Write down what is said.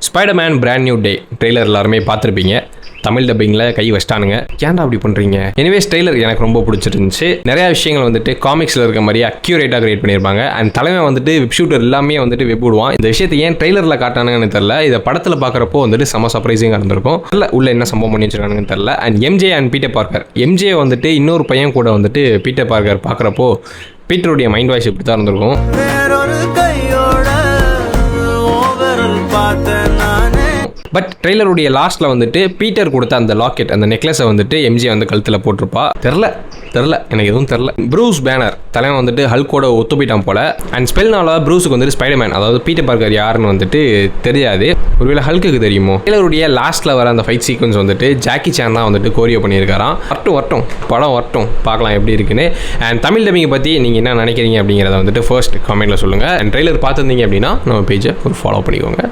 Spiderman brand new day trailer எல்லாருமே பார்த்துருப்பீங்க. தமிழ் டப்பிங்கில் கை வச்சிட்டானுங்க. ஏன்டா அப்படி பண்ணுறீங்க? எனிவேஸ் ட்ரெய்லர் எனக்கு ரொம்ப பிடிச்சிருந்துச்சு. நிறையா விஷயங்கள் வந்துட்டு காமிக்ஸில் இருக்க மாதிரியே அக்யூரேட்டாக கிரியேட் பண்ணியிருப்பாங்க. அண்ட் தலைமை வந்துட்டு வெப் ஷூட்டர் எல்லாமே வந்துட்டு வெப் விடுவான். இந்த விஷயத்தை ஏன் ட்ரெய்லரில் காட்டானுங்கன்னு தெரியல. இதை படத்தில் பார்க்குறப்போ வந்துட்டு செம சர்ப்ரைசிங்காக இருந்திருக்கும். இல்லை உள்ள என்ன சம்பவம் பண்ணி வச்சிருக்கானுங்கன்னு தெரியல. And MJ and Peter Parker, MJ வந்துட்டு இன்னொரு பையன் கூட வந்துட்டு பீட்டர் பார்க்கர் பார்க்குறப்போ பீட்டருடைய மைண்ட் வாய்ஸ் இப்படி தான் இருந்திருக்கும். பட் ட்ரெய்லருடைய லாஸ்ட்டில் வந்துட்டு பீட்டர் கொடுத்த அந்த லாக்கெட், அந்த நெக்லஸை வந்துட்டு எம்ஜி வந்து கழுத்தில் போட்டிருப்பா. தெரில எனக்கு எதுவும் தெரில. ப்ரூஸ் பேனர் தலைவன் வந்துட்டு ஹல்கோட ஒத்து போயிட்டான் போல. அண்ட் ஸ்பெல்னால ப்ரூஸுக்கு வந்துட்டு ஸ்பைடர்மேன், அதாவது பீட்டர் பார்க்கர் யாருன்னு வந்துட்டு தெரியாது. ஒருவேளை ஹல்குக்கு தெரியுமோ? ட்ரெய்லருடைய லாஸ்ட்டில் வர அந்த ஃபைட் சீக்வன்ஸ் வந்துட்டு ஜாக்கி சான் தான் வந்துட்டு கோரியோ பண்ணியிருக்காராம். வரட்டும் படம் வரட்டும், பார்க்கலாம் எப்படி இருக்குன்னு. அண்ட் தமிழ் டப்பிங்கை பற்றி நீங்கள் என்ன நினைக்கிறீங்க அப்படிங்கிறத வந்துட்டு ஃபர்ஸ்ட் கமெண்ட்டில் சொல்லுங்கள். அண்ட் ட்ரெய்லர் பார்த்துருந்தீங்க அப்படின்னா நம்ம பேஜை ஒரு ஃபாலோ பண்ணிக்கோங்க.